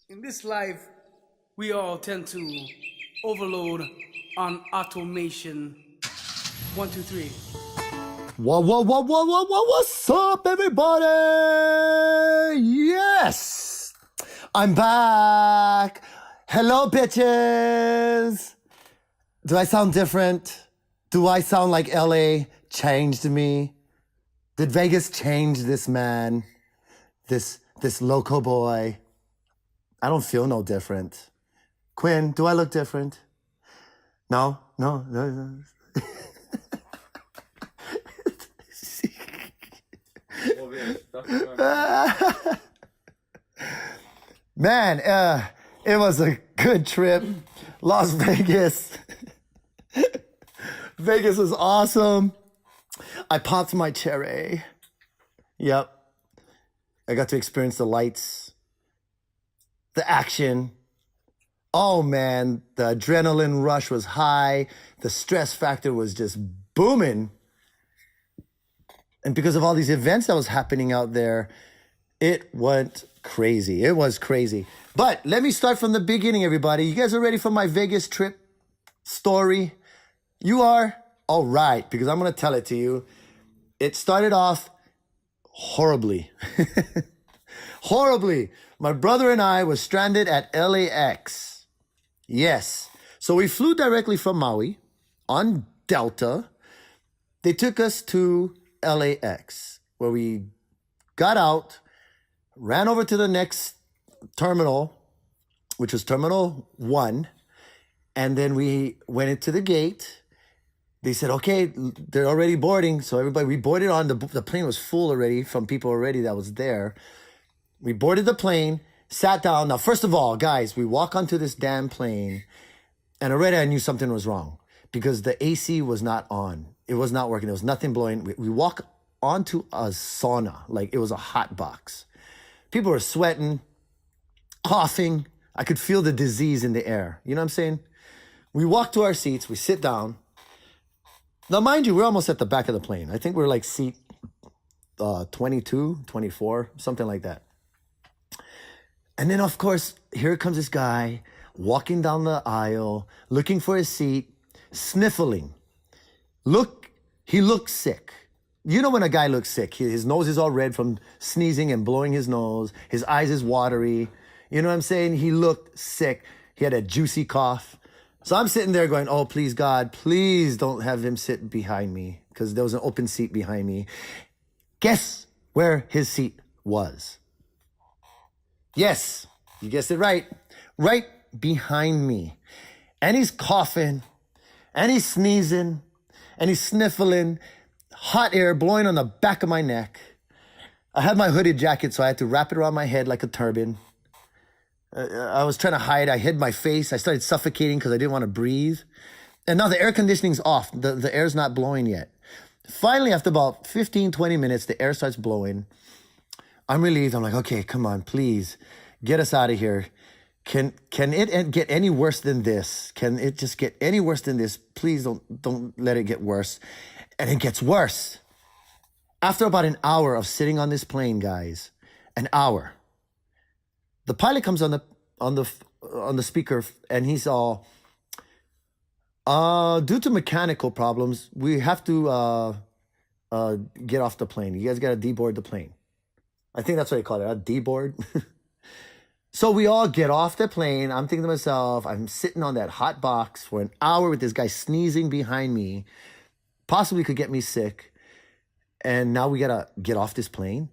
In this life, we all tend to overload on automation. One, two, three. What's up, everybody? Yes, I'm back. Hello, bitches. Do I sound different? Do I sound like LA changed me? Did Vegas change this man? This loco boy? I don't feel no different. Quinn, do I look different? No. Man, it was a good trip. Las Vegas. Vegas was awesome. I popped my cherry. Yep. I got to experience the lights, the action. Oh man, the adrenaline rush was high. The stress factor was just booming. And because of all these events that was happening out there, it went crazy. It was crazy. But let me start from the beginning, everybody. You guys are ready for my Vegas trip story? You are? All right, because I'm going to tell it to you. It started off horribly. Horribly. My brother and I were stranded at LAX. Yes. So we flew directly from Maui on Delta. They took us to LAX, where we got out, ran over to the next terminal, which was Terminal 1, and then we went into the gate. They said, okay, they're already boarding. So everybody, we boarded on. The plane was full already from people already that was there. We boarded the plane, sat down. Now, first of all, guys, we walk onto this damn plane, and already I knew something was wrong because the AC was not on. It was not working. There was nothing blowing. We walk onto a sauna, like it was a hot box. People were sweating, coughing. I could feel the disease in the air. You know what I'm saying? We walk to our seats. We sit down. Now, mind you, we're almost at the back of the plane. I think we're like seat 22, 24, something like that. And then, of course, here comes this guy walking down the aisle, looking for his seat, sniffling. He looks sick. You know when a guy looks sick, his nose is all red from sneezing and blowing his nose. His eyes is watery. You know what I'm saying? He looked sick. He had a juicy cough. So I'm sitting there going, oh, please, God, please don't have him sit behind me because there was an open seat behind me. Guess where his seat was? Yes, you guessed it right. Right behind me. And he's coughing, and he's sneezing, and he's sniffling, hot air blowing on the back of my neck. I had my hooded jacket, so I had to wrap it around my head like a turban. I was trying to hide. I hid my face. I started suffocating because I didn't want to breathe. And now the air conditioning's off. The air's not blowing yet. Finally, after about 15, 20 minutes, the air starts blowing. I'm relieved. I'm like, okay, come on, please, get us out of here. Can it get any worse than this? Can it just get any worse than this? Please don't let it get worse. And it gets worse. After about an hour of sitting on this plane, guys, an hour, the pilot comes on the speaker and he's all, due to mechanical problems, we have to get off the plane. You guys got to deboard the plane. I think that's what they call it, a deboard. So we all get off the plane. I'm thinking to myself, I'm sitting on that hot box for an hour with this guy sneezing behind me, possibly could get me sick. And now we got to get off this plane.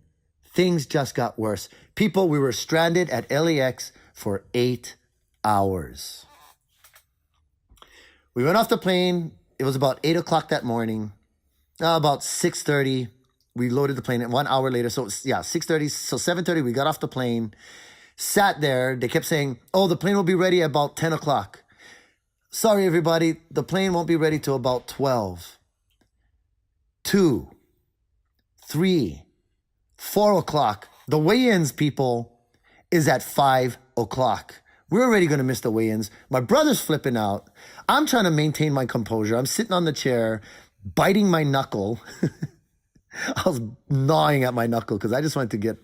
Things just got worse. People, we were stranded at LAX for 8 hours. We went off the plane. It was about 8 o'clock that morning. About 6:30, we loaded the plane. And 1 hour later, so yeah, 6:30. So 7:30, we got off the plane. Sat there. They kept saying, oh, the plane will be ready about 10 o'clock. Sorry, everybody. The plane won't be ready till about 12. 2, 3, 4 o'clock. The weigh-ins, people, is at 5 o'clock. We're already going to miss the weigh-ins. My brother's flipping out. I'm trying to maintain my composure. I'm sitting on the chair, biting my knuckle. I was gnawing at my knuckle because I just wanted to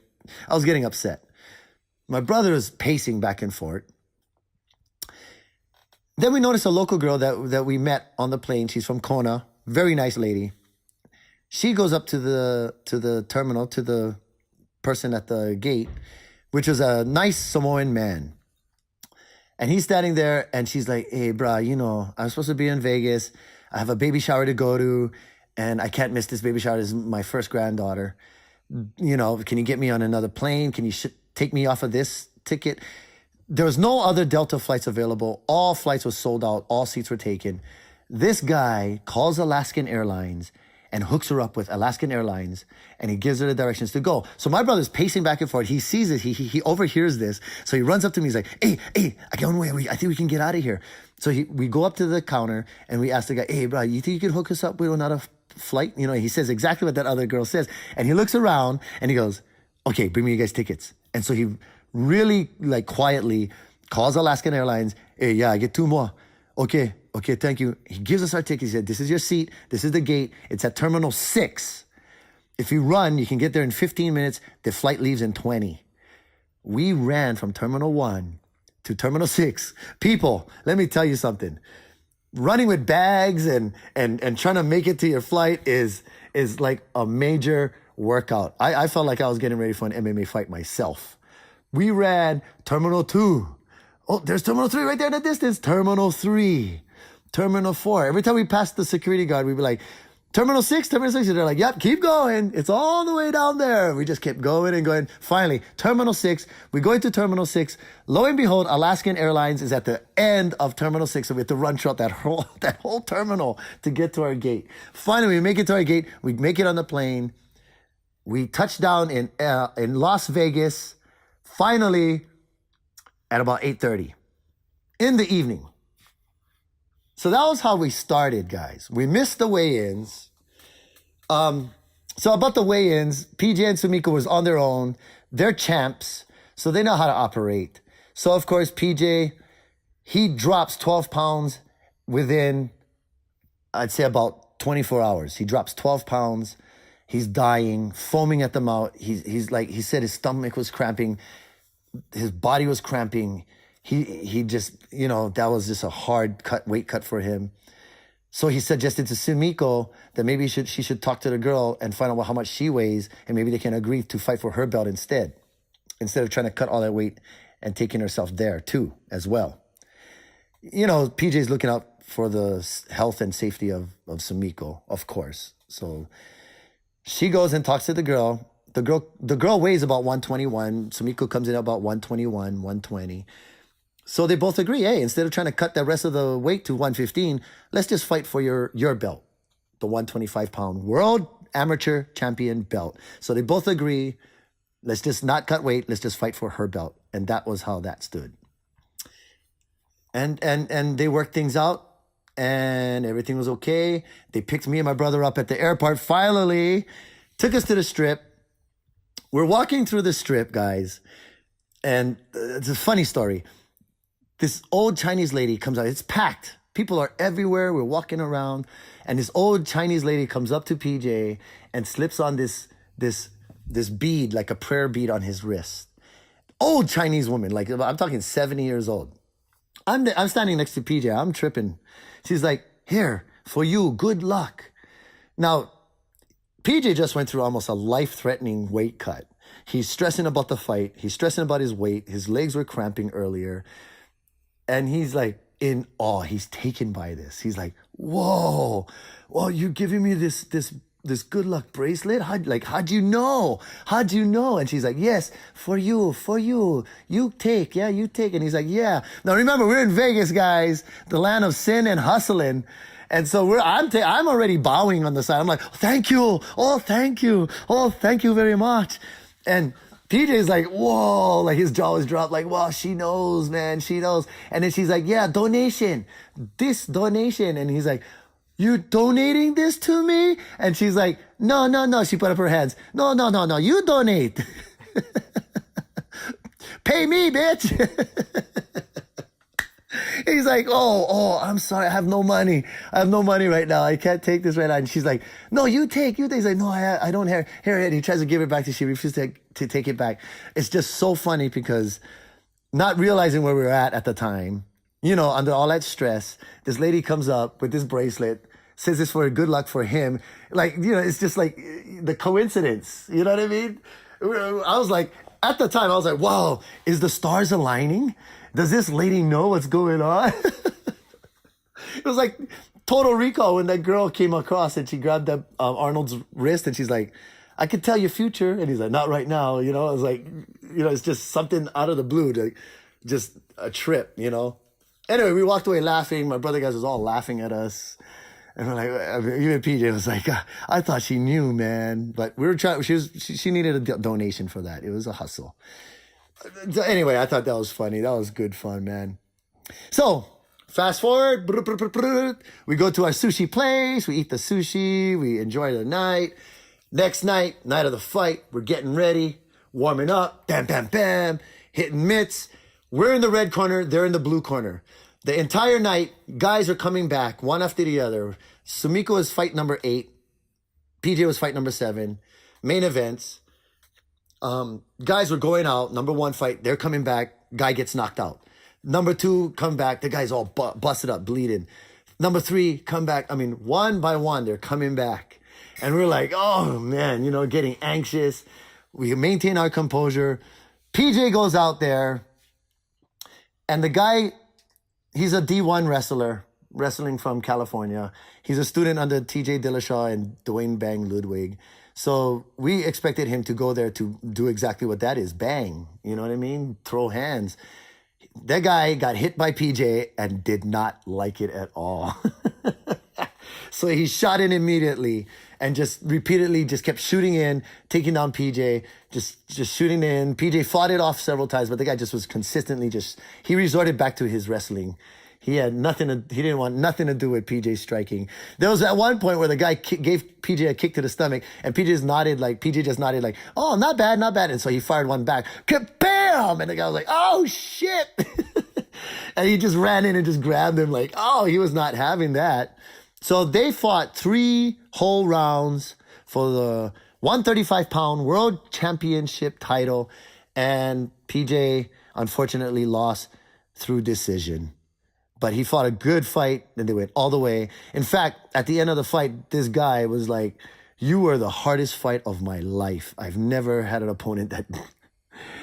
I was getting upset. My brother is pacing back and forth. Then we noticed a local girl that we met on the plane. She's from Kona. Very nice lady. She goes up to the terminal, to the person at the gate, which was a nice Samoan man. And he's standing there and she's like, hey, brah, you know, I'm supposed to be in Vegas. I have a baby shower to go to and I can't miss this baby shower. This is my first granddaughter. You know, can you get me on another plane? Can you take me off of this ticket? There was no other Delta flights available. All flights were sold out. All seats were taken. This guy calls Alaskan Airlines and hooks her up with Alaskan Airlines, and he gives her the directions to go. So my brother's pacing back and forth. He sees it. He overhears this. So he runs up to me. He's like, hey, I can't wait. I think we can get out of here. So we go up to the counter, and we ask the guy, hey, bro, you think you can hook us up with another flight? You know, he says exactly what that other girl says. And he looks around, and he goes, okay, bring me you guys tickets. And so he really, like, quietly calls Alaskan Airlines. Hey, yeah, I get 2 more. Okay, thank you. He gives us our ticket. He said, this is your seat. This is the gate. It's at Terminal 6. If you run, you can get there in 15 minutes. The flight leaves in 20. We ran from Terminal 1 to Terminal 6. People, let me tell you something. Running with bags and trying to make it to your flight is like a major workout. I felt like I was getting ready for an MMA fight myself. We ran Terminal 2. Oh, there's Terminal 3 right there in the distance. Terminal 3. Terminal 4. Every time we passed the security guard, we'd be like, Terminal 6, Terminal 6. And they're like, yep, keep going. It's all the way down there. We just kept going and going. Finally, Terminal 6. We go into Terminal 6. Lo and behold, Alaskan Airlines is at the end of Terminal 6. So we have to run throughout that whole terminal to get to our gate. Finally, we make it to our gate. We make it on the plane. We touch down in Las Vegas. Finally, at about 8:30 in the evening. So that was how we started, guys. We missed the weigh-ins. So about the weigh-ins, PJ and Sumiko was on their own. They're champs, so they know how to operate. So, of course, PJ, he drops 12 pounds within, I'd say, about 24 hours. He drops 12 pounds. He's dying, foaming at the mouth. He's like, he said his stomach was cramping. His body was cramping. He just, you know, that was just a hard weight cut for him. So he suggested to Sumiko that maybe she should talk to the girl and find out how much she weighs, and maybe they can agree to fight for her belt instead of trying to cut all that weight and taking herself there too, as well. You know, PJ's looking out for the health and safety of Sumiko, of course. So she goes and talks to the girl. The girl weighs about 121. Sumiko comes in at about 121, 120. So they both agree, hey, instead of trying to cut the rest of the weight to 115, let's just fight for your belt, the 125-pound world amateur champion belt. So they both agree, let's just not cut weight, let's just fight for her belt. And that was how that stood. And they worked things out, and everything was okay. They picked me and my brother up at the airport, finally, took us to the Strip. We're walking through the Strip, guys, and it's a funny story. This old Chinese lady comes out. It's packed. People are everywhere. We're walking around, and this old Chinese lady comes up to PJ and slips on this bead, like a prayer bead, on his wrist. Old Chinese woman, like I'm talking 70 years old. I'm standing next to PJ. I'm tripping. She's like, here, for you, good luck. Now, PJ just went through almost a life-threatening weight cut. He's stressing about the fight. He's stressing about his weight. His legs were cramping earlier. And he's like in awe. He's taken by this. He's like, whoa, you're giving me this good luck bracelet? How'd you know? How'd you know? And she's like, yes, for you. You take. And he's like, yeah. Now remember, we're in Vegas, guys, the land of sin and hustling. And so I'm already bowing on the side. I'm like, thank you. Oh, thank you. Oh, thank you very much. And PJ's like, whoa, like his jaw was dropped. Like, wow, she knows, man. She knows. And then she's like, yeah, donation. This donation. And he's like, you donating this to me? And she's like, no. She put up her hands. No. You donate. Pay me, bitch. He's like, oh, I'm sorry. I have no money. I have no money right now. I can't take this right now. And she's like, no, you take. He's like, no, I don't have it. He tries to give it back to she refuses to take it back. It's just so funny because not realizing where we were at the time, under all that stress, this lady comes up with this bracelet, says it's for good luck for him. Like, it's just like the coincidence. You know what I mean? I was like, at the time, I was like, wow, is the stars aligning? Does this lady know what's going on? It was like Total Recall when that girl came across and she grabbed that Arnold's wrist and she's like, I could tell your future. And he's like, not right now. I was like, it's just something out of the blue, just a trip, Anyway, we walked away laughing. My brother guys was all laughing at us. And we're like, even PJ was like, I thought she knew, man. But we were trying, she needed a donation for that. It was a hustle. Anyway, I thought that was funny. That was good fun, man. So, fast forward. We go to our sushi place. We eat the sushi. We enjoy the night. Next night of the fight, we're getting ready, warming up. Bam, bam, bam. Hitting mitts. We're in the red corner. They're in the blue corner. The entire night, guys are coming back one after the other. Sumiko was fight number 8. PJ was fight number 7. Main events. Guys were going out. Number 1 fight, they're coming back. Guy gets knocked out. Number 2, come back. The guy's all busted up, bleeding. Number 3, come back. One by one, they're coming back. And we're like, oh, man, getting anxious. We maintain our composure. PJ goes out there. And the guy... He's a D1 wrestler, wrestling from California. He's a student under TJ Dillashaw and Dwayne Bang Ludwig. So we expected him to go there to do exactly what that is, bang. You know what I mean? Throw hands. That guy got hit by PJ and did not like it at all. So he shot in immediately and just repeatedly just kept shooting in, taking down PJ, just shooting in. PJ fought it off several times, but the guy just was consistently he resorted back to his wrestling. He didn't want nothing to do with PJ striking. There was at one point where the guy gave PJ a kick to the stomach and PJ just nodded like, oh, not bad, not bad. And so he fired one back. Kabam! And the guy was like, oh, shit. And he just ran in and just grabbed him like, oh, he was not having that. So they fought 3 whole rounds for the 135-pound world championship title. And PJ, unfortunately, lost through decision. But he fought a good fight, and they went all the way. In fact, at the end of the fight, this guy was like, you were the hardest fight of my life. I've never had an opponent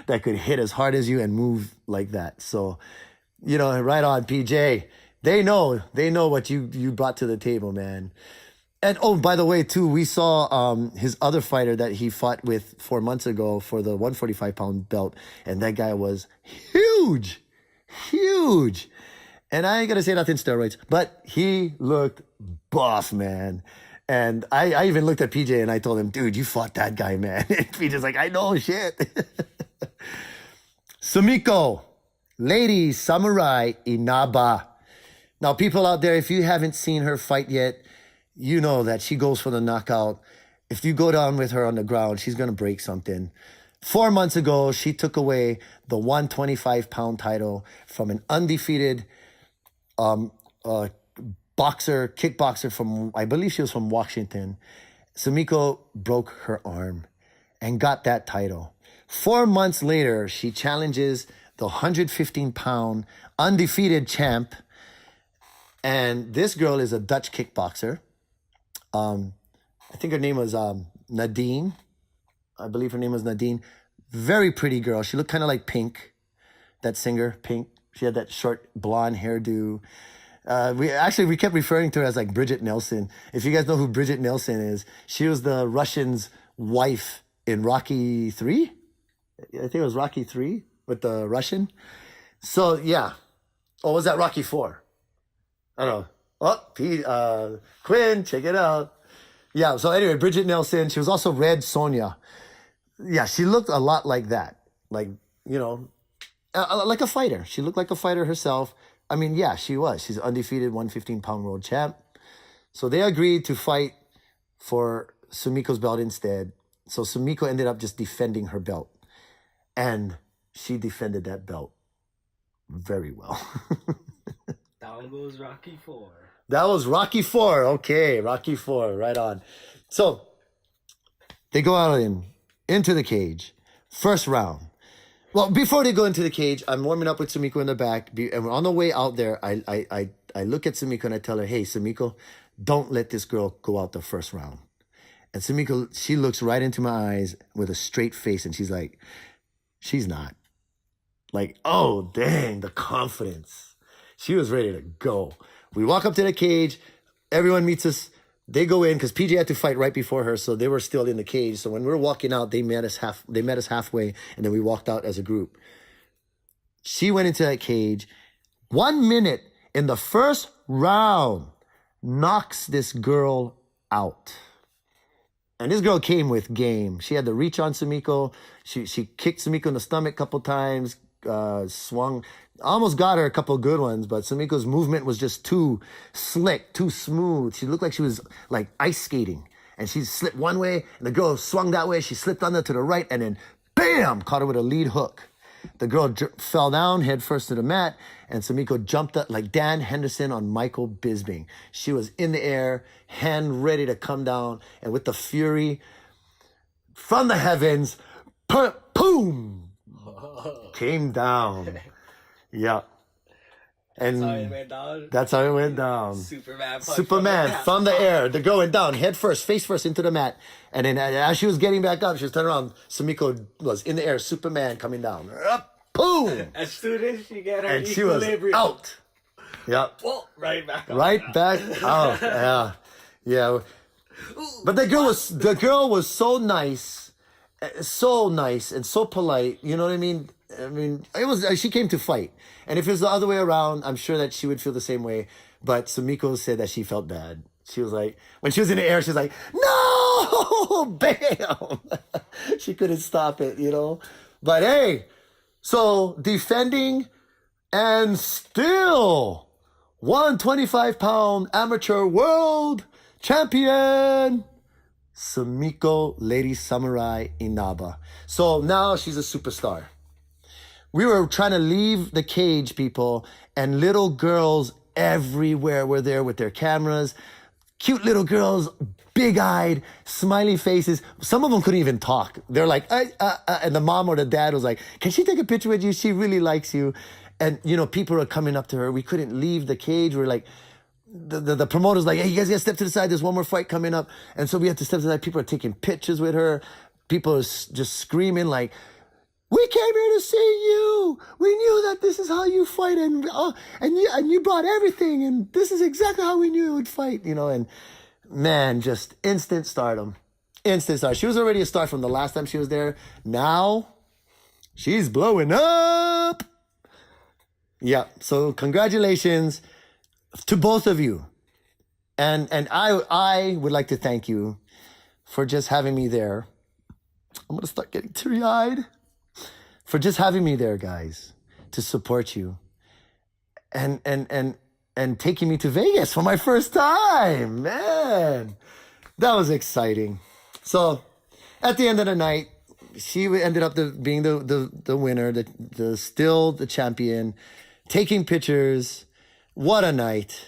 that could hit as hard as you and move like that. So, right on, PJ. They know what you brought to the table, man. And oh, by the way, too, we saw his other fighter that he fought with 4 months ago for the 145-pound belt, and that guy was huge. And I ain't gonna say nothing steroids, but he looked buff, man. And I even looked at PJ and I told him, dude, you fought that guy, man. And PJ's like, I know, shit. Sumiko, Lady Samurai Inaba. Now, people out there, if you haven't seen her fight yet, you know that she goes for the knockout. If you go down with her on the ground, she's going to break something. 4 months ago, she took away the 125-pound title from an undefeated kickboxer from, I believe she was from Washington. Sumiko broke her arm and got that title. 4 months later, she challenges the 115-pound undefeated champ. And this girl is a Dutch kickboxer. I think her name was Nadine. I believe her name was Nadine. Very pretty girl. She looked kind of like Pink, that singer, Pink. She had that short blonde hairdo. We kept referring to her as like Bridget Nelson. If you guys know who Bridget Nelson is, she was the Russian's wife in Rocky 3. I think it was Rocky 3 with the Russian. So, yeah. Or was that Rocky 4? I don't know. Oh, Quinn, check it out. Yeah, so anyway, Bridget Nelson. She was also Red Sonja. Yeah, she looked a lot like that. Like, like a fighter. She looked like a fighter herself. I mean, yeah, she was. She's an undefeated 115-pound world champ. So they agreed to fight for Sumiko's belt instead. So Sumiko ended up just defending her belt. And she defended that belt very well. Down goes Rocky 4. That was Rocky 4. Okay, Rocky 4. Right on. So they go out into the cage. First round. Well, before they go into the cage, I'm warming up with Sumiko in the back. And on the way out there, I look at Sumiko and I tell her, hey, Sumiko, don't let this girl go out the first round. And Sumiko, she looks right into my eyes with a straight face and she's like, she's not. Like, oh, dang, the confidence. She was ready to go. We walk up to the cage. Everyone meets us. They go in because PJ had to fight right before her, so they were still in the cage. So when we were walking out, they met us halfway, and then we walked out as a group. She went into that cage. 1 minute in the first round, knocks this girl out. And this girl came with game. She had the reach on Sumiko. She kicked Sumiko in the stomach a couple times, swung, almost got her a couple good ones, but Sumiko's movement was just too slick, too smooth. She looked like she was like ice skating. And she slipped one way, and the girl swung that way. She slipped under to the right, and then bam, caught her with a lead hook. The girl fell down head first to the mat, and Sumiko jumped up like Dan Henderson on Michael Bisping. She was in the air, hand ready to come down, and with the fury from the heavens, boom, came down. Yeah. And That's how it went down. That's how it went down. Superman from the air. They're going down, head first, face first into the mat. And then as she was getting back up, she was turning around. Sumiko was in the air, Superman coming down. Boom! As soon as she got her And she was equilibrium. out. Yep. Well, right back up. Right back out. Yeah. Yeah. But the girl was so nice and so polite. You know what I mean? She came to fight. And if it was the other way around, I'm sure that she would feel the same way. But Sumiko said that she felt bad. She was like, when she was in the air, she was like, no, bam. She couldn't stop it, you know? But hey, so defending and still 125-pound amateur world champion, Sumiko Lady Samurai Inaba. So now she's a superstar. We were trying to leave the cage, people, and little girls everywhere were there with their cameras. Cute little girls, big-eyed, smiley faces. Some of them couldn't even talk. They're like, and the mom or the dad was like, can she take a picture with you? She really likes you. And, you know, people are coming up to her. We couldn't leave the cage. We're like, the promoter's like, hey, you guys gotta step to the side. There's one more fight coming up. And so we had to step to the side. People are taking pictures with her. People are just screaming like, we came here to see you. We knew that this is how you fight, and you brought everything, and this is exactly how we knew you would fight, you know. And man, just instant stardom, instant star. She was already a star from the last time she was there. Now she's blowing up. Yeah. So congratulations to both of you, and I would like to thank you for just having me there. I'm gonna start getting teary-eyed. For just having me there, guys, to support you and taking me to Vegas for my first time. Man, that was exciting. So at the end of the night, she ended up being the winner, the champion, taking pictures. What a night.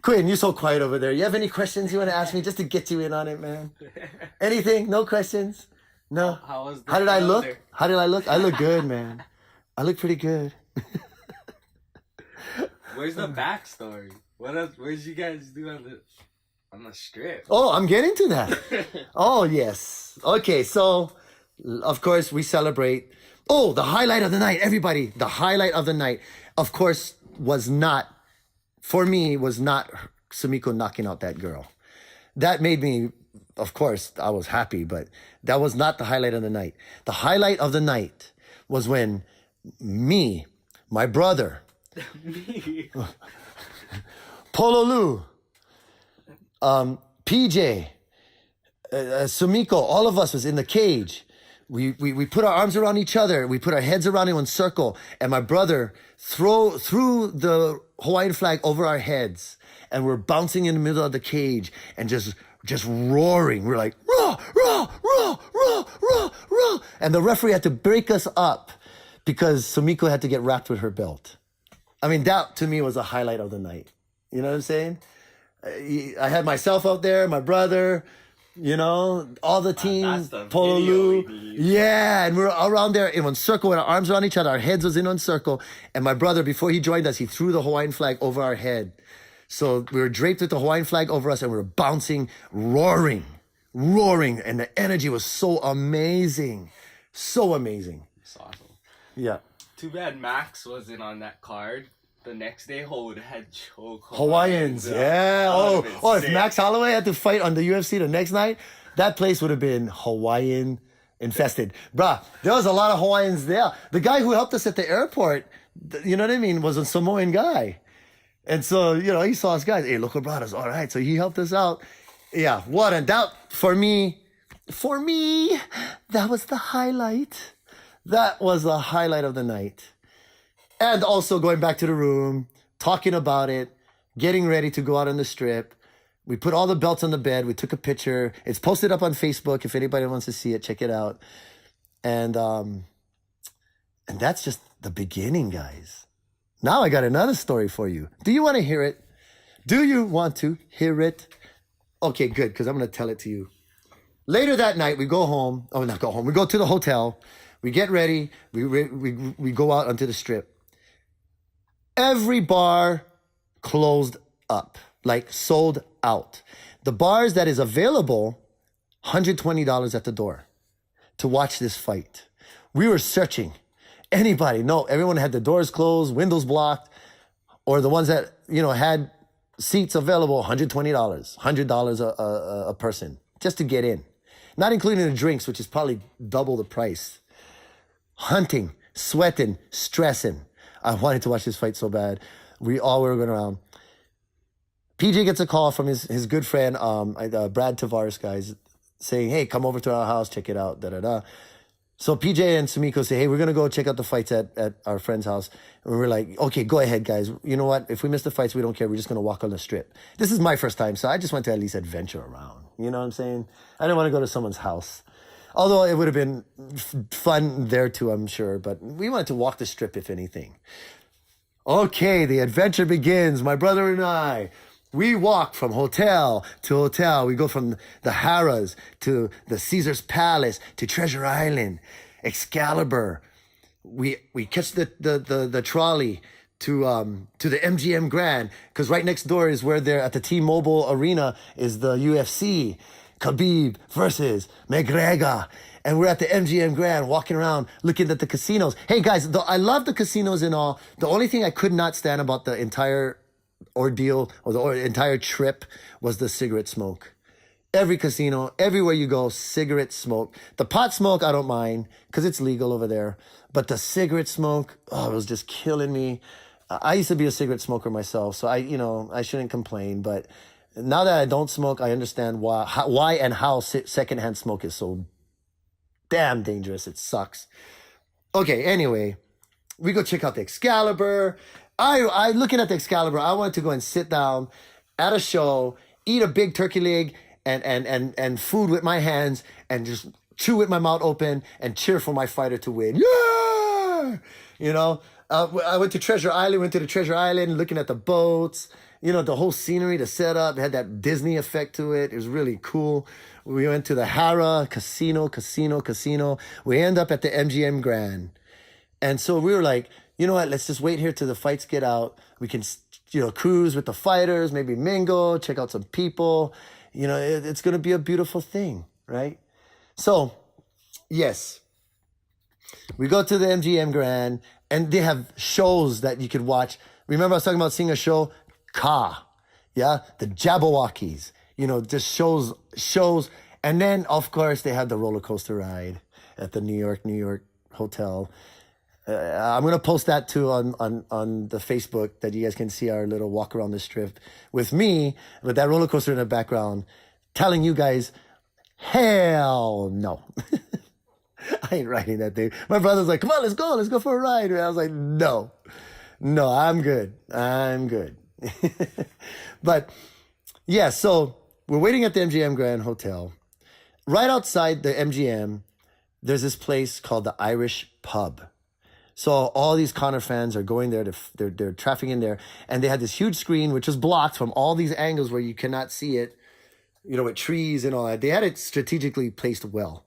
Quinn, you're so quiet over there. You have any questions you want to ask me just to get you in on it, man? Anything? No questions? No. How did I look? How did I look? I look good, man. I look pretty good. Where's the backstory? What else? Where'd you guys do on the strip? Oh, I'm getting to that. Oh, yes. Okay, so of course we celebrate. Oh, the highlight of the night, everybody. The highlight of the night, of course, was not Sumiko knocking out that girl. That made me, of course, I was happy, but that was not the highlight of the night. The highlight of the night was when me, my brother, Pololu, PJ, Sumiko, all of us was in the cage. We put our arms around each other. We put our heads around in one circle. And my brother threw the Hawaiian flag over our heads. And we're bouncing in the middle of the cage and just roaring. We're like, rah, rah, rah, rah, rah, rah. And the referee had to break us up because Sumiko had to get wrapped with her belt. I mean, that to me was a highlight of the night. You know what I'm saying? I had myself out there, my brother, all the team, That's the Pololu. video we need. Yeah, and we were around there in one circle with our arms around each other. Our heads was in one circle. And my brother, before he joined us, he threw the Hawaiian flag over our head. So we were draped with the Hawaiian flag over us and we were bouncing, roaring. And the energy was so amazing. So amazing. It's awesome. Yeah. Too bad Max wasn't on that card. The next day, Ho would have had choke Hawaiians, yeah. If Max Holloway had to fight on the UFC the next night, that place would have been Hawaiian infested. Bruh, there was a lot of Hawaiians there. The guy who helped us at the airport, you know what I mean, was a Samoan guy. And so, he saw us guys, hey, local brothers, all right. So he helped us out. Yeah, what a doubt. For me, that was the highlight. That was the highlight of the night. And also going back to the room, talking about it, getting ready to go out on the strip. We put all the belts on the bed. We took a picture. It's posted up on Facebook. If anybody wants to see it, check it out. And that's just the beginning, guys. Now I got another story for you. Do you want to hear it? Do you want to hear it? Okay, good, because I'm going to tell it to you. Later that night, we go home. Oh, not go home. We go to the hotel. We get ready. We go out onto the strip. Every bar closed up, like sold out. The bars that is available, $120 at the door to watch this fight. We were searching. Anybody? No, everyone had the doors closed, windows blocked, or the ones that, had seats available, $120, $100 a person just to get in. Not including the drinks, which is probably double the price. Hunting, sweating, stressing. I wanted to watch this fight so bad. We all were going around. PJ gets a call from his good friend, Brad Tavares, guys, saying, hey, come over to our house, check it out, da-da-da. So PJ and Sumiko say, hey, we're going to go check out the fights at our friend's house. And we're like, okay, go ahead, guys. You know what? If we miss the fights, we don't care. We're just going to walk on the strip. This is my first time, so I just want to at least adventure around. You know what I'm saying? I didn't want to go to someone's house. Although it would have been fun there too, I'm sure. But we wanted to walk the strip, if anything. Okay, the adventure begins. My brother and I, we walk from hotel to hotel. We go from the Harrah's to the Caesar's Palace to Treasure Island, Excalibur. We catch the trolley to the MGM Grand, because right next door is where they're at the T-Mobile Arena is the UFC. Khabib versus McGregor. And we're at the MGM Grand walking around looking at the casinos. Hey guys, I love the casinos and all. The only thing I could not stand about the entire ordeal or the entire trip was the cigarette smoke. Every casino, everywhere you go, cigarette smoke. The pot smoke, I don't mind because it's legal over there. But the cigarette smoke, it was just killing me. I used to be a cigarette smoker myself, so I shouldn't complain. But now that I don't smoke, I understand why and how secondhand smoke is so damn dangerous. It sucks. Okay, anyway, we go check out the Excalibur. I looking at the Excalibur, I wanted to go and sit down at a show, eat a big turkey leg and food with my hands and just chew with my mouth open and cheer for my fighter to win. Yeah! I went to Treasure Island, looking at the boats, the whole scenery, the setup, had that Disney effect to it. It was really cool. We went to the Harrah, casino. We end up at the MGM Grand. And so we were like, you know what, let's just wait here till the fights get out. We can, cruise with the fighters, maybe mingle, check out some people. It's going to be a beautiful thing, right? So, yes, we go to the MGM Grand, and they have shows that you could watch. Remember I was talking about seeing a show? Ka, yeah? The Jabberwockies, just shows. And then, of course, they had the roller coaster ride at the New York hotel. I'm going to post that too on the Facebook, that you guys can see our little walk around the strip with me, with that roller coaster in the background, telling you guys, hell no. I ain't riding that thing. My brother's like, come on, let's go for a ride. And I was like, no, I'm good. But yeah, so we're waiting at the MGM Grand Hotel. Right outside the MGM, there's this place called the Irish Pub. So all these Conor fans are going there. They're trafficking in there. And they had this huge screen, which was blocked from all these angles where you cannot see it, with trees and all that. They had it strategically placed well.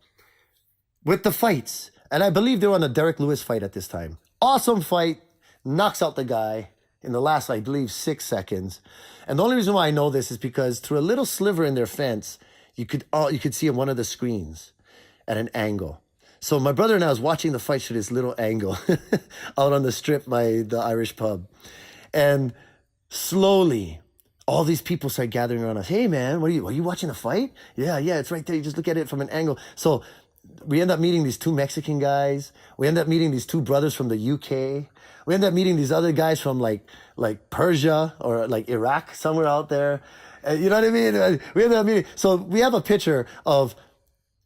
With the fights, and I believe they were on a Derek Lewis fight at this time. Awesome fight, knocks out the guy in the last, I believe, 6 seconds. And the only reason why I know this is because through a little sliver in their fence, you could see on one of the screens at an angle. So my brother and I was watching the fight through this little angle out on the strip by the Irish pub. And slowly, all these people start gathering around us. Hey, man, are you watching the fight? Yeah, it's right there. You just look at it from an angle. So we end up meeting these 2 Mexican guys. We end up meeting these 2 brothers from the UK. We end up meeting these other guys from like Persia or like Iraq, somewhere out there. You know what I mean? We end up meeting. So we have a picture of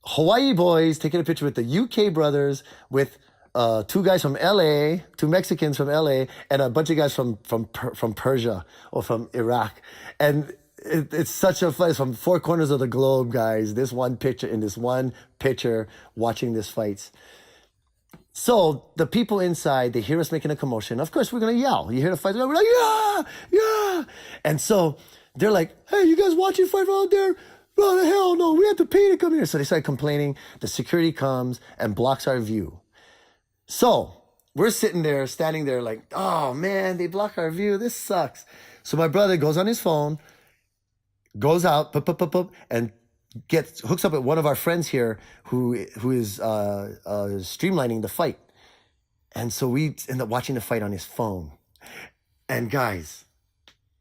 Hawai'i boys taking a picture with the UK brothers, with 2 guys from LA, 2 Mexicans from LA, and a bunch of guys from Persia or from Iraq. And it's such a fun, it's from 4 corners of the globe, guys. This one picture watching this fights. So the people inside, they hear us making a commotion. Of course, we're going to yell. You hear the fight, we're like, yeah. And so they're like, hey, you guys watching fight out there? Oh, the hell no, we have to pay to come here. So they start complaining. The security comes and blocks our view. So we're standing there like, oh man, they block our view. This sucks. So my brother goes on his phone, goes out, and hooks up with one of our friends here who is streamlining the fight. And so we end up watching the fight on his phone. And guys,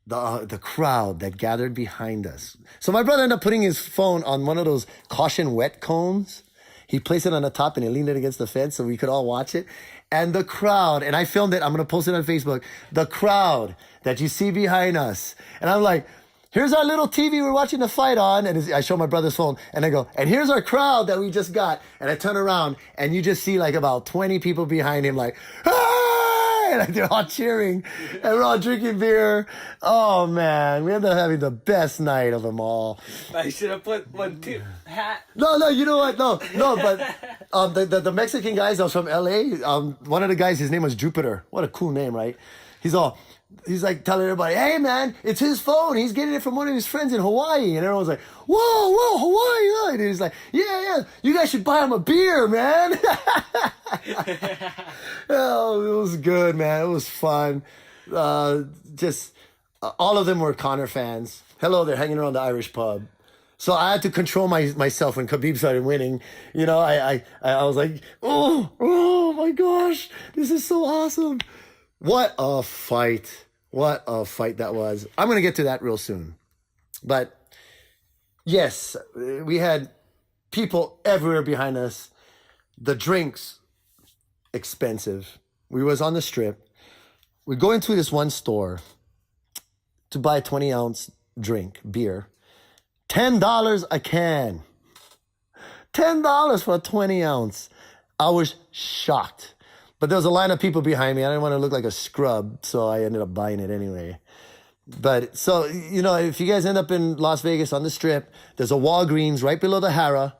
the crowd that gathered behind us. So my brother ended up putting his phone on one of those caution wet cones. He placed it on the top and he leaned it against the fence so we could all watch it. And the crowd, and I filmed it, I'm going to post it on Facebook, the crowd that you see behind us. And I'm like, here's our little TV we're watching the fight on. And I show my brother's phone and I go, and here's our crowd that we just got. And I turn around and you just see like about 20 people behind him like, ah! And like they're all cheering and we're all drinking beer. Oh man, we ended up having the best night of them all. I should have put one tip hat. No, you know what? No, but the Mexican guys that was from LA, one of the guys, his name was Jupiter. What a cool name, right? He's like telling everybody, hey man, it's his phone. He's getting it from one of his friends in Hawaii. And everyone's like, whoa, Hawaii. And he's like, yeah, you guys should buy him a beer, man. Oh, it was good, man. It was fun. All of them were Conor fans. Hello, they're hanging around the Irish pub. So I had to control myself when Khabib started winning. I was like, oh my gosh, this is so awesome. What a fight. What a fight that was. I'm going to get to that real soon. But yes, we had people everywhere behind us. The drinks, expensive. We was on the strip. We go into this one store to buy a 20-ounce drink, beer. $10 a can. $10 for a 20-ounce. I was shocked. But there was a line of people behind me. I didn't want to look like a scrub, so I ended up buying it anyway. But so, if you guys end up in Las Vegas on the strip, there's a Walgreens right below the Hara.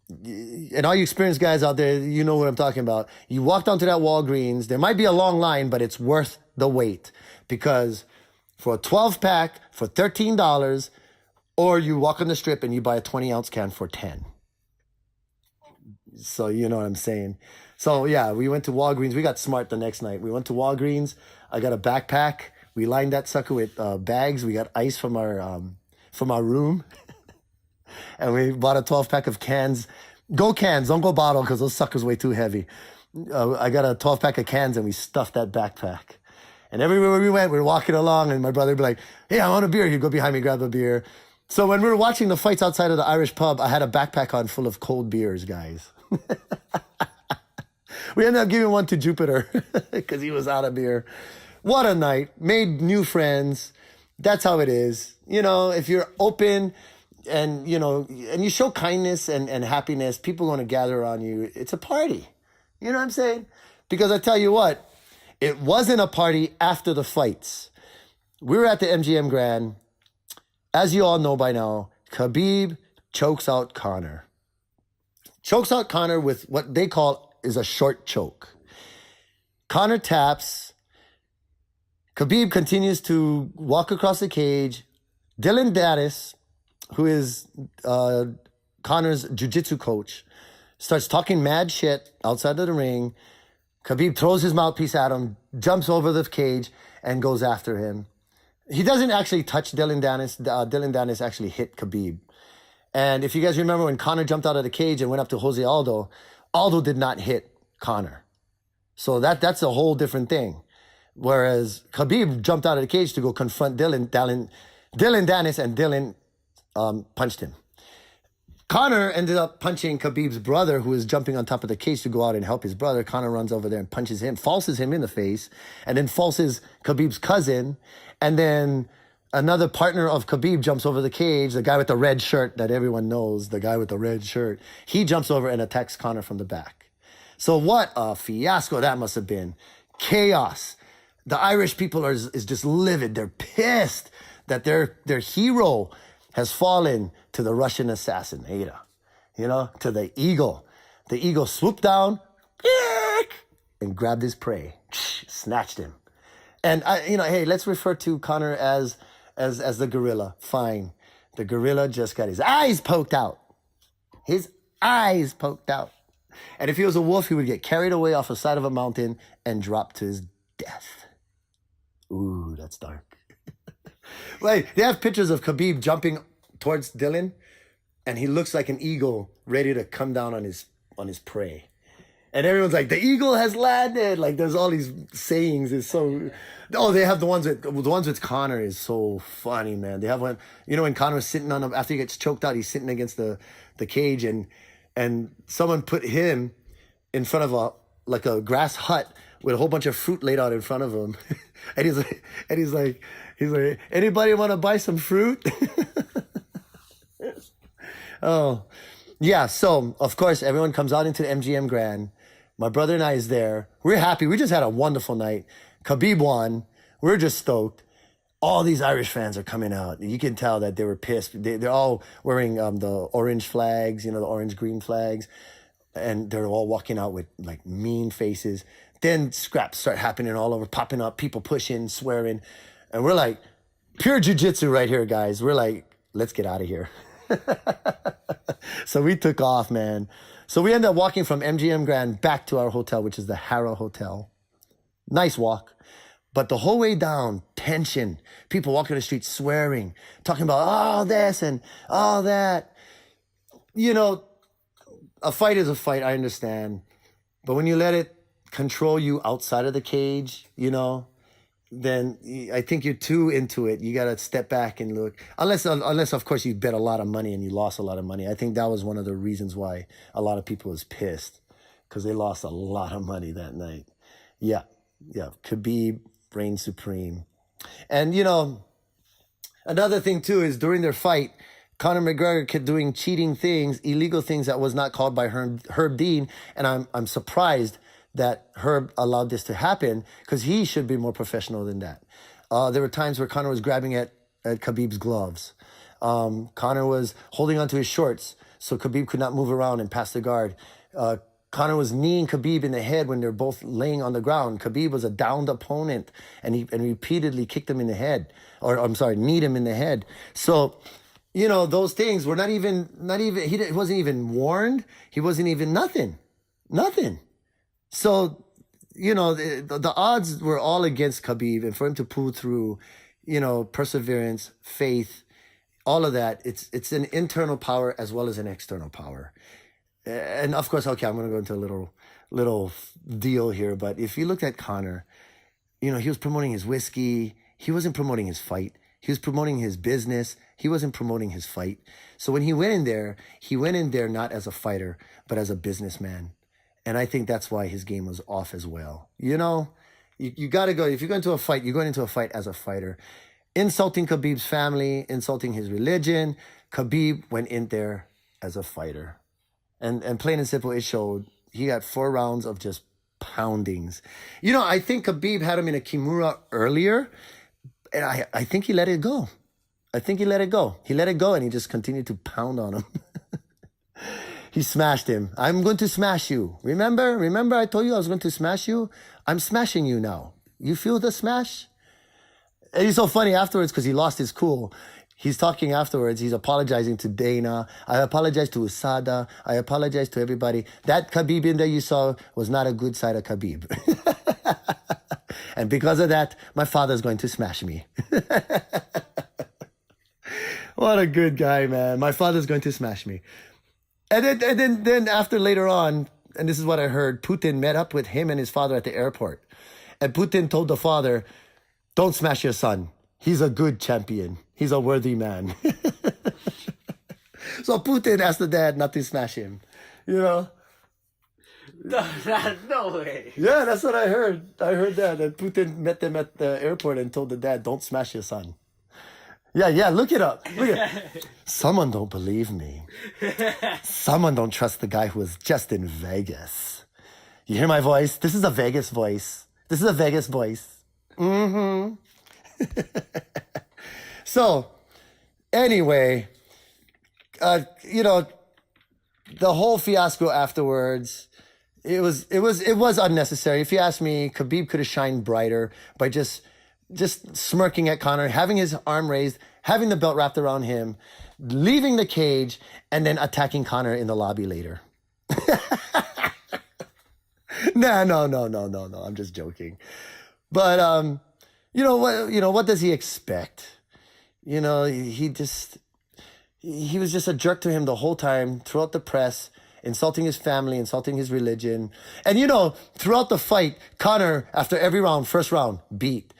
And all you experienced guys out there, you know what I'm talking about. You walk down to that Walgreens. There might be a long line, but it's worth the wait. Because for a 12-pack for $13, or you walk on the strip and you buy a 20-ounce can for $10. So you know what I'm saying. So yeah, we went to Walgreens. We got smart the next night. We went to Walgreens. I got a backpack. We lined that sucker with bags. We got ice from our room. And we bought a 12-pack of cans. Go cans, don't go bottle because those suckers way too heavy. I got a 12-pack of cans and we stuffed that backpack. And everywhere we went, we were walking along and my brother would be like, hey, I want a beer. He'd go behind me, grab a beer. So when we were watching the fights outside of the Irish pub, I had a backpack on full of cold beers, guys. We ended up giving one to Jupiter because he was out of beer. What a night. Made new friends. That's how it is. If you're open and, and you show kindness and happiness, people are going to gather around you. It's a party. You know what I'm saying? Because I tell you what, it wasn't a party after the fights. We were at the MGM Grand. As you all know by now, Khabib chokes out Conor. Chokes out Conor with what they call is a short choke. Conor taps. Khabib continues to walk across the cage. Dylan Dennis, who is Conor's jiu-jitsu coach, starts talking mad shit outside of the ring. Khabib throws his mouthpiece at him, jumps over the cage, and goes after him. He doesn't actually touch Dylan Dennis. Dylan Dennis actually hit Khabib. And if you guys remember when Conor jumped out of the cage and went up to Jose Aldo, Aldo did not hit Conor. So that's a whole different thing. Whereas Khabib jumped out of the cage to go confront Dylan Dennis, and Dylan punched him. Conor ended up punching Khabib's brother, who was jumping on top of the cage to go out and help his brother. Conor runs over there and punches him, falses him in the face, and then falses Khabib's cousin. And then another partner of Khabib jumps over the cage, the guy with the red shirt that everyone knows, the guy with the red shirt. He jumps over and attacks Conor from the back. So what a fiasco that must have been. Chaos. The Irish people is just livid. They're pissed that their hero has fallen to the Russian assassinator, to the eagle. The eagle swooped down and grabbed his prey, snatched him. And hey, let's refer to Conor as the gorilla. Fine. The gorilla just got his eyes poked out. His eyes poked out. And if he was a wolf, he would get carried away off the side of a mountain and drop to his death. Ooh, that's dark. Like, they have pictures of Khabib jumping towards Dylan, and he looks like an eagle ready to come down on his prey. And everyone's like, the eagle has landed. Like, there's all these sayings. It's so... Oh, they have the ones with Conor is so funny, man. They have one, when Conor's sitting on him, after he gets choked out, he's sitting against the cage, and someone put him in front of a grass hut with a whole bunch of fruit laid out in front of him. and he's like, anybody want to buy some fruit? Oh, yeah. So, of course, everyone comes out into the MGM Grand. My brother and I is there. We're happy. We just had a wonderful night. Khabib won. We're just stoked. All these Irish fans are coming out. You can tell that they were pissed. They're all wearing the orange flags, the orange-green flags. And they're all walking out with, like, mean faces. Then scraps start happening all over, popping up, people pushing, swearing. And we're like, pure jiu-jitsu right here, guys. We're like, let's get out of here. So we took off, man. So we ended up walking from MGM Grand back to our hotel, which is the Harrow Hotel. Nice walk. But the whole way down, tension. People walking the streets swearing, talking about all this and all that. A fight is a fight, I understand. But when you let it control you outside of the cage, then I think you're too into it. You got to step back and look. Unless, of course, you bet a lot of money and you lost a lot of money. I think that was one of the reasons why a lot of people was pissed, because they lost a lot of money that night. Yeah. Khabib reigned supreme. And, another thing, too, is during their fight, Conor McGregor kept doing cheating things, illegal things that was not called by Herb Dean. And I'm surprised that Herb allowed this to happen, because he should be more professional than that. There were times where Conor was grabbing at Khabib's gloves. Conor was holding onto his shorts so Khabib could not move around and pass the guard. Conor was kneeing Khabib in the head when they're both laying on the ground. Khabib was a downed opponent, and he repeatedly kicked him in the head, kneed him in the head. So, those things were not even, he wasn't even warned. He wasn't even nothing. So, the odds were all against Khabib, and for him to pull through, perseverance, faith, all of that, it's an internal power as well as an external power. And of course, okay, I'm going to go into a little deal here, but if you look at Conor, he was promoting his whiskey. He wasn't promoting his fight. He was promoting his business. He wasn't promoting his fight. So when he went in there not as a fighter, but as a businessman. And I think that's why his game was off as well. You got to go. If you're going to a fight, you're going into a fight as a fighter. Insulting Khabib's family, insulting his religion. Khabib went in there as a fighter. And plain and simple, it showed. He got 4 rounds of just poundings. I think Khabib had him in a Kimura earlier. And I think he let it go. He let it go and he just continued to pound on him. he smashed him. I'm going to smash you. Remember I told you I was going to smash you? I'm smashing you now. You feel the smash? And he's so funny afterwards because he lost his cool. He's talking afterwards. He's apologizing to Dana. I apologize to Usada. I apologize to everybody. That Khabib in there you saw was not a good side of Khabib. And because of that, my father's going to smash me. What a good guy, man. My father's going to smash me. And then after later on, and this is what I heard, Putin met up with him and his father at the airport. And Putin told the father, don't smash your son. He's a good champion. He's a worthy man. So Putin asked the dad not to smash him. You know? No way. Yeah, that's what I heard. I heard that Putin met them at the airport and told the dad, don't smash your son. Yeah, look it up. Look it. Someone don't believe me. Someone don't trust the guy who was just in Vegas. You hear my voice? This is a Vegas voice. This is a Vegas voice. Mm-hmm. So, anyway, you know, the whole fiasco afterwards, it was unnecessary. If you ask me, Khabib could have shined brighter by just smirking at Conor, having his arm raised, having the belt wrapped around him, leaving the cage, and then attacking Conor in the lobby later. No. I'm just joking. But you know what does he expect? You know, he was just a jerk to him the whole time throughout the press, insulting his family, insulting his religion. And you know, throughout the fight, Conor, after every round, first round, beat.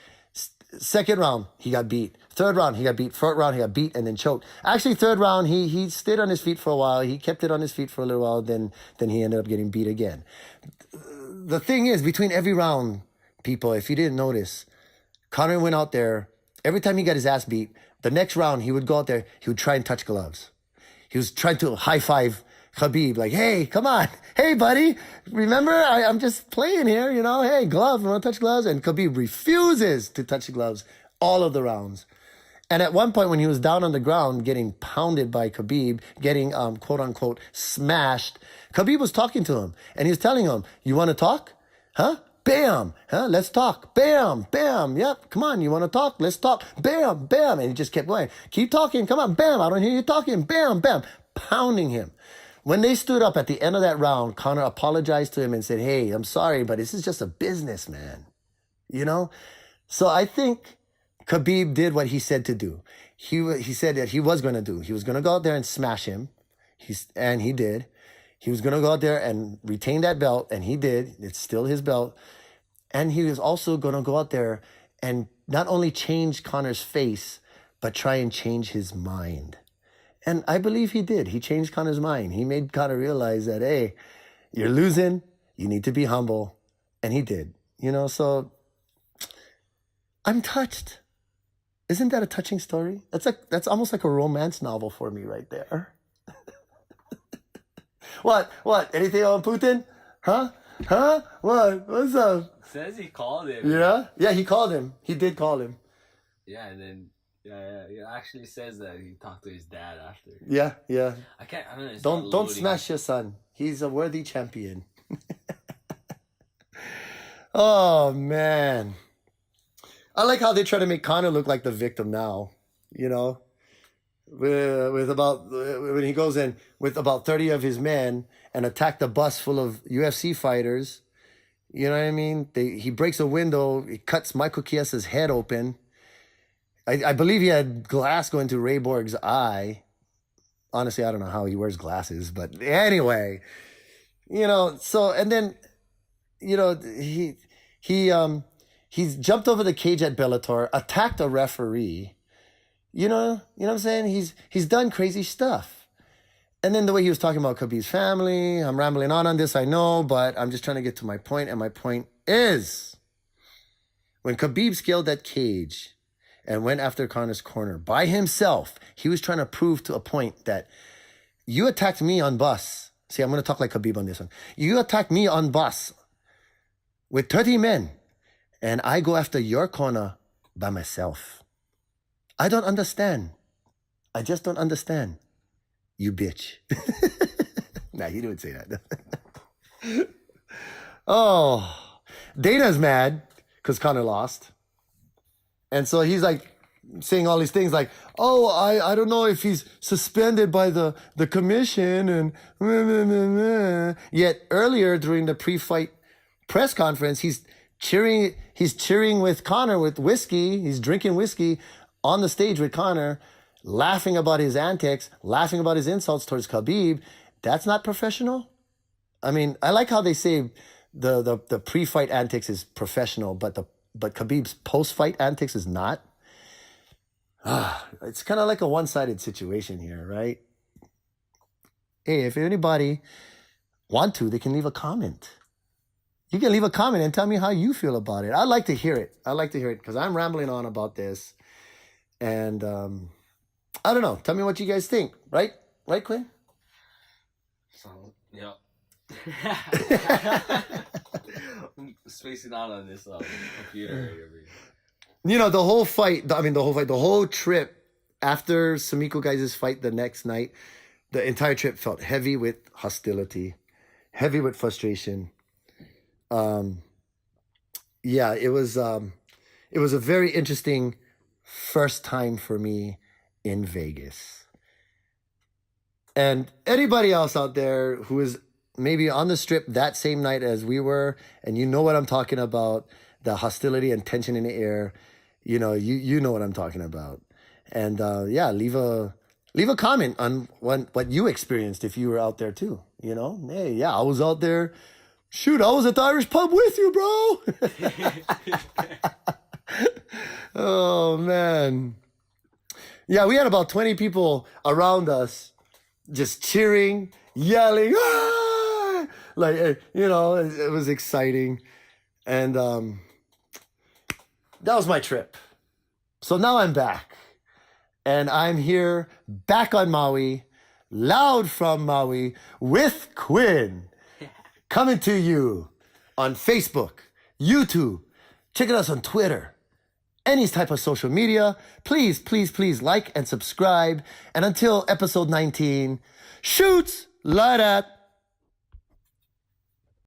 Second round, he got beat. Third round, he got beat. Fourth round, he got beat and then choked. Actually, third round, he stayed on his feet for a while. He kept it on his feet for a little while. Then he ended up getting beat again. The thing is, between every round, people, if you didn't notice, Conor went out there. Every time he got his ass beat, the next round, he would go out there. He would try and touch gloves. He was trying to high five Khabib, like, hey, come on. Hey, buddy, remember, I'm just playing here, you know. Hey, gloves, you want to touch gloves? And Khabib refuses to touch the gloves all of the rounds. And at one point when he was down on the ground getting pounded by Khabib, getting, quote unquote, smashed, Khabib was talking to him. And he was telling him, you want to talk? Huh? Bam. Huh? Let's talk. Bam. Bam. Yep. Come on. You want to talk? Let's talk. Bam. Bam. And he just kept going. Keep talking. Come on. Bam. I don't hear you talking. Bam. Bam. Pounding him. When they stood up at the end of that round, Conor apologized to him and said, hey, I'm sorry, but this is just a business, man. You know? So I think Khabib did what he said to do. He said that he was going to do. He was going to go out there and smash him. And he did. He was going to go out there and retain that belt, and he did. It's still his belt. And he was also going to go out there and not only change Conor's face, but try and change his mind. And I believe he did. He changed Conor's mind. He made Conor realize that, hey, you're losing. You need to be humble. And he did. You know, so I'm touched. Isn't that a touching story? That's almost like a romance novel for me right there. What? Anything on Putin? Huh? What? What's up? Says he called him. Yeah? Yeah, he called him. He did call him. Yeah, and then it actually says that he talked to his dad after. Yeah. I don't know. Don't smash your son. He's a worthy champion. Oh man. I like how they try to make Conor look like the victim now, you know? When he goes in with about 30 of his men and attack the bus full of UFC fighters, you know what I mean? He breaks a window, he cuts Michael Chiesa's head open. I believe he had glass going to Ray Borg's eye. Honestly, I don't know how he wears glasses, but anyway, you know, so, and then, you know, he's jumped over the cage at Bellator, attacked a referee. You know what I'm saying? He's done crazy stuff. And then the way he was talking about Khabib's family, I'm rambling on this, I know, but I'm just trying to get to my point. And my point is, when Khabib scaled that cage and went after Conor's corner by himself, he was trying to prove to a point that you attacked me on bus. See, I'm going to talk like Khabib on this one. You attacked me on bus with 30 men, and I go after your corner by myself. I don't understand. I just don't understand. You bitch. Nah, he didn't say that. Oh, Dana's mad because Connor lost. And so he's like saying all these things like, oh, I don't know if he's suspended by the commission and yet earlier during the pre-fight press conference, he's cheering with Connor with whiskey. He's drinking whiskey on the stage with Connor, laughing about his antics, laughing about his insults towards Khabib. That's not professional. I mean, I like how they say the pre-fight antics is professional, but Khabib's post-fight antics is not. It's kind of like a one-sided situation here, right? Hey, if anybody want to, they can leave a comment. You can leave a comment and tell me how you feel about it. I'd like to hear it. I'd like to hear it because I'm rambling on about this. And I don't know. Tell me what you guys think. Right? Right, Quinn? Yeah. I'm spacing out on this computer. You know, the whole trip after Samiko guys' fight the next night, the entire trip felt heavy with hostility, heavy with frustration. Yeah, it was a very interesting first time for me in Vegas. And anybody else out there who is maybe on the strip that same night as we were, and you know what I'm talking about, the hostility and tension in the air, you know what I'm talking about. And yeah, leave a comment on what you experienced if you were out there too. You know, hey, yeah, I was out there. Shoot, I was at the Irish pub with you, bro. Oh, man. Yeah, we had about 20 people around us just cheering, yelling, ah! Like, you know, it was exciting. And that was my trip. So now I'm back. And I'm here back on Maui, loud from Maui, with Quinn. Coming to you on Facebook, YouTube, checking us on Twitter, any type of social media. Please, please, please like and subscribe. And until episode 19, shoots, light at.